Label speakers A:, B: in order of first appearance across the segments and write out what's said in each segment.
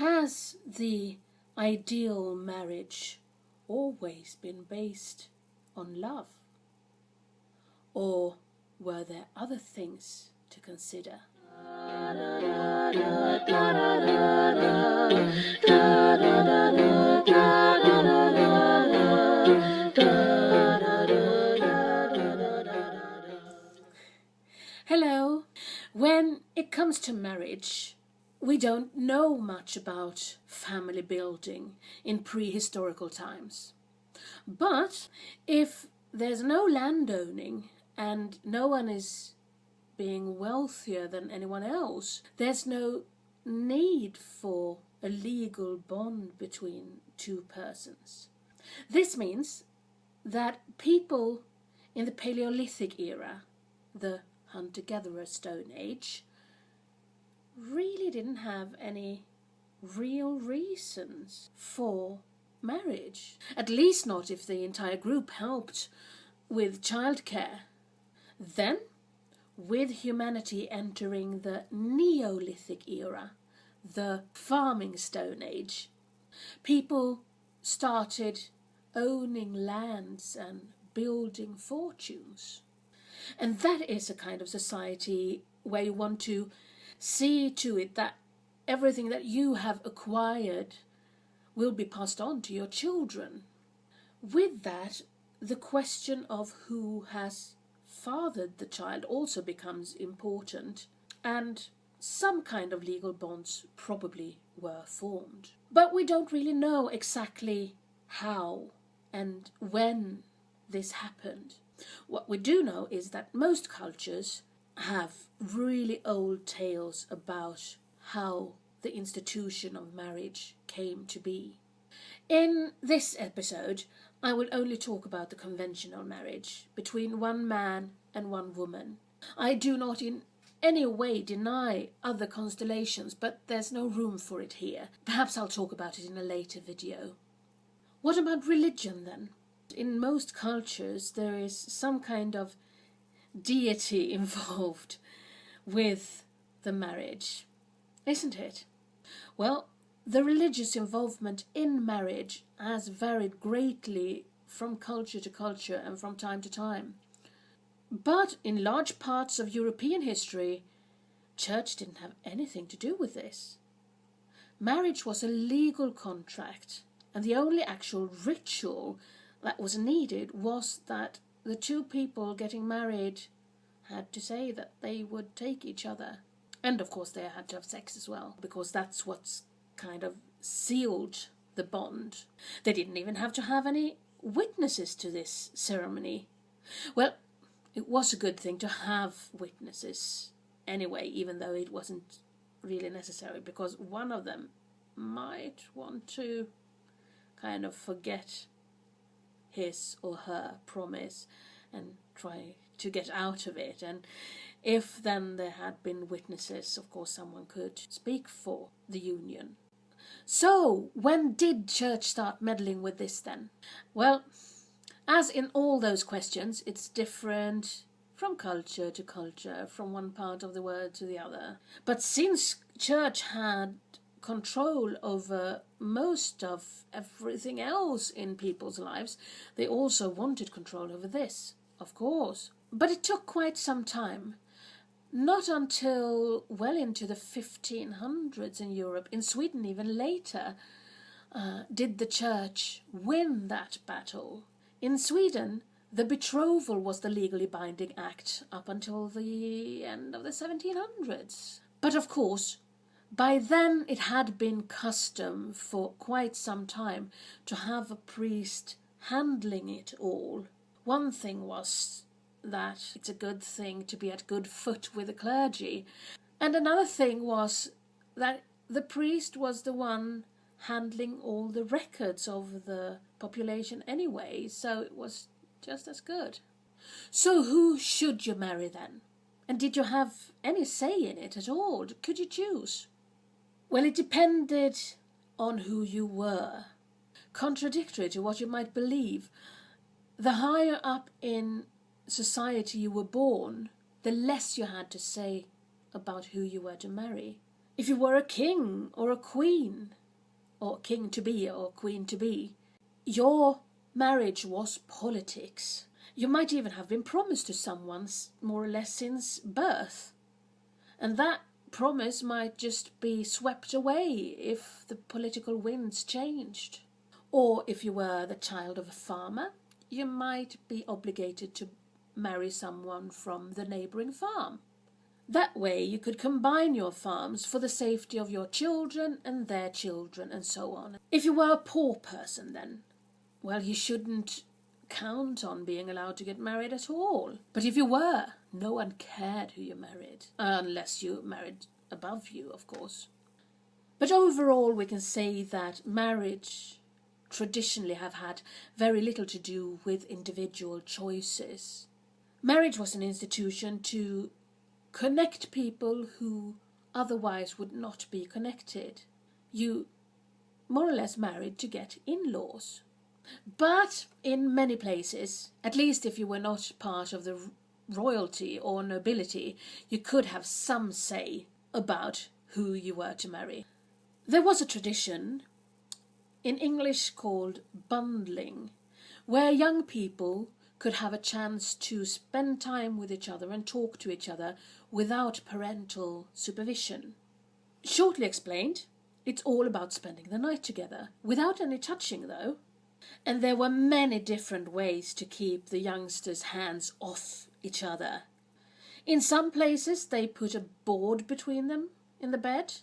A: Has the ideal marriage always been based on love? Or were there other things to consider? Hello. When it comes to marriage, we don't know much about family building in prehistorical times. But if there's no landowning and no one is being wealthier than anyone else, there's no need for a legal bond between two persons. This means that people in the Paleolithic era, the hunter-gatherer Stone Age, really didn't have any real reasons for marriage. At least not if the entire group helped with childcare. Then, with humanity entering the Neolithic era, the farming Stone Age, people started owning lands and building fortunes. And that is a kind of society where you want to see to it that everything that you have acquired will be passed on to your children. With that, the question of who has fathered the child also becomes important, and some kind of legal bonds probably were formed. But we don't really know exactly how and when this happened. What we do know is that most cultures have really old tales about how the institution of marriage came to be. In this episode, I will only talk about the conventional marriage between one man and one woman. I do not in any way deny other constellations, but there's no room for it here. Perhaps I'll talk about it in a later video. What about religion then? In most cultures there is some kind of deity involved with the marriage, isn't it? Well, the religious involvement in marriage has varied greatly from culture to culture and from time to time. But in large parts of European history, church didn't have anything to do with this. Marriage was a legal contract, and the only actual ritual that was needed was that the two people getting married had to say that they would take each other. And of course they had to have sex as well, because that's what's kind of sealed the bond. They didn't even have to have any witnesses to this ceremony. Well, it was a good thing to have witnesses anyway, even though it wasn't really necessary, because one of them might want to kind of forget his or her promise and try to get out of it. And if then there had been witnesses, of course someone could speak for the union. So, when did church start meddling with this then? Well, as in all those questions, it's different from culture to culture, from one part of the world to the other. But since church had control over most of everything else in people's lives, they also wanted control over this, of course. But it took quite some time. Not until well into the 1500s in Europe, in Sweden even later, did the church win that battle. In Sweden, the betrothal was the legally binding act up until the end of the 1700s. But of course, by then it had been custom for quite some time to have a priest handling it all. One thing was that it's a good thing to be at good foot with the clergy. And another thing was that the priest was the one handling all the records of the population anyway, so it was just as good. So who should you marry then? And did you have any say in it at all? Could you choose? Well, it depended on who you were. Contradictory to what you might believe, the higher up in society you were born, the less you had to say about who you were to marry. If you were a king or a queen, or king to be or queen to be, your marriage was politics. You might even have been promised to someone more or less since birth. And that promise might just be swept away if the political winds changed. Or if you were the child of a farmer, you might be obligated to marry someone from the neighbouring farm. That way you could combine your farms for the safety of your children and their children and so on. If you were a poor person then, well, you shouldn't count on being allowed to get married at all. But if you were, no one cared who you married, unless you married above you, of course. But overall we can say that marriage traditionally have had very little to do with individual choices. Marriage was an institution to connect people who otherwise would not be connected. You more or less married to get in-laws. But in many places, at least if you were not part of the royalty or nobility, you could have some say about who you were to marry. There was a tradition in English called bundling, where young people could have a chance to spend time with each other and talk to each other without parental supervision. Shortly explained, it's all about spending the night together, without any touching though. And there were many different ways to keep the youngsters' hands off each other. In some places they put a board between them in the bed,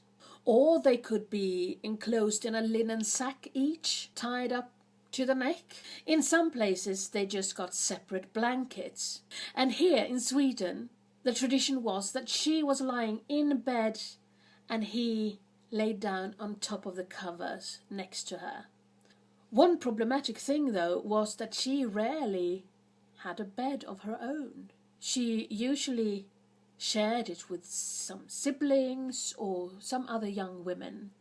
A: or they could be enclosed in a linen sack each, tied up to the neck. In some places they just got separate blankets. And here in Sweden the tradition was that she was lying in bed and he laid down on top of the covers next to her. One problematic thing though was that she rarely had a bed of her own. She usually shared it with some siblings or some other young women.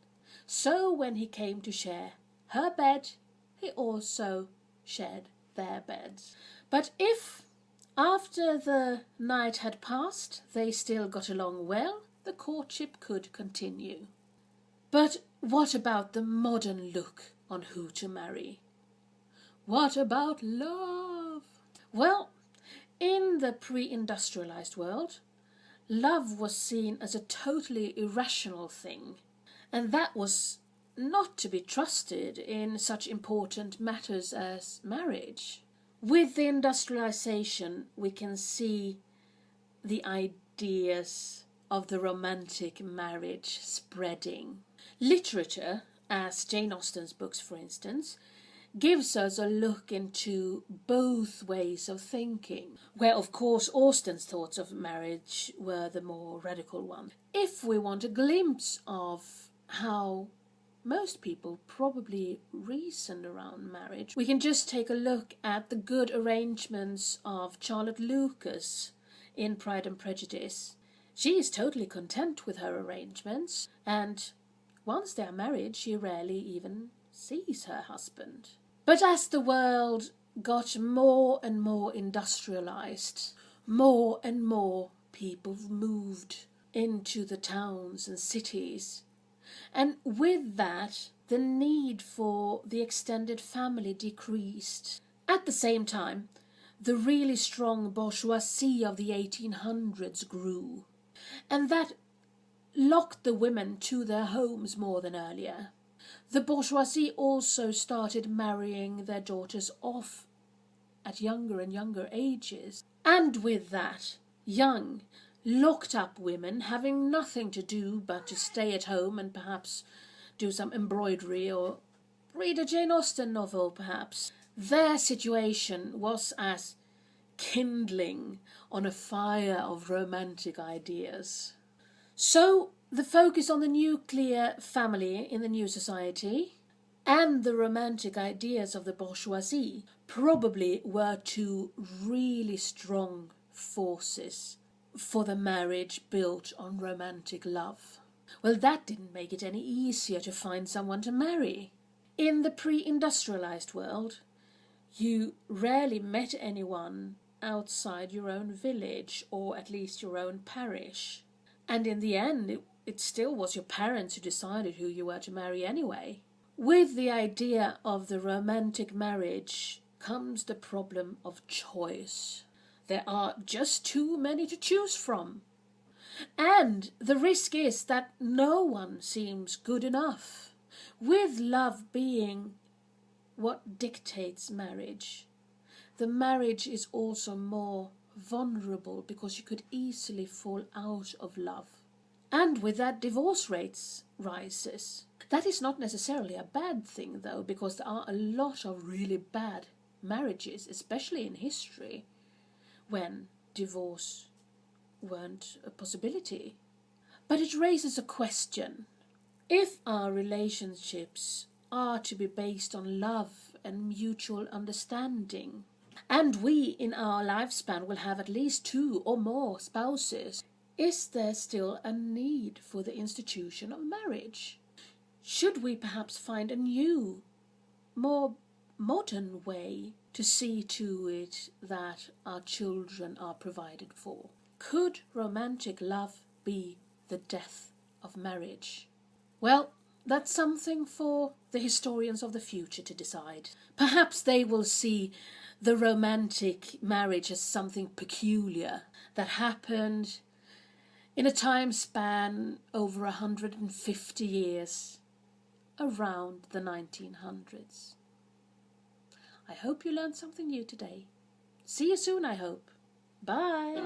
A: So when he came to share her bed, he also shared their beds. But if after the night had passed they still got along well, the courtship could continue. But what about the modern look on who to marry? What about love? Well, in the pre-industrialized world, love was seen as a totally irrational thing, and that was not to be trusted in such important matters as marriage. With the industrialization, we can see the ideas of the romantic marriage spreading. Literature, as Jane Austen's books for instance, gives us a look into both ways of thinking, where of course Austen's thoughts of marriage were the more radical one. If we want a glimpse of how most people probably reasoned around marriage, we can just take a look at the good arrangements of Charlotte Lucas in Pride and Prejudice. She is totally content with her arrangements, and once they are married, she rarely even sees her husband. But as the world got more and more industrialized, more and more people moved into the towns and cities. And with that, the need for the extended family decreased. At the same time, the really strong bourgeoisie of the 1800s grew. And that locked the women to their homes more than earlier. The bourgeoisie also started marrying their daughters off at younger and younger ages. And with that, young, locked up women having nothing to do but to stay at home and perhaps do some embroidery or read a Jane Austen novel perhaps. Their situation was as kindling on a fire of romantic ideas. So the focus on the nuclear family in the new society and the romantic ideas of the bourgeoisie probably were two really strong forces for the marriage built on romantic love. Well, that didn't make it any easier to find someone to marry. In the pre-industrialized world, you rarely met anyone outside your own village or at least your own parish. And in the end, it it still was your parents who decided who you were to marry anyway. With the idea of the romantic marriage comes the problem of choice. There are just too many to choose from. And the risk is that no one seems good enough. With love being what dictates marriage, the marriage is also more vulnerable because you could easily fall out of love. And with that, divorce rates rises. That is not necessarily a bad thing though, because there are a lot of really bad marriages, especially in history, when divorce weren't a possibility. But it raises a question. If our relationships are to be based on love and mutual understanding, and we in our lifespan will have at least 2 or more spouses, is there still a need for the institution of marriage? Should we perhaps find a new, more modern way to see to it that our children are provided for? Could romantic love be the death of marriage? Well, that's something for the historians of the future to decide. Perhaps they will see the romantic marriage as something peculiar that happened in a time span over 150 years, around the 1900s. I hope you learned something new today. See you soon, I hope. Bye.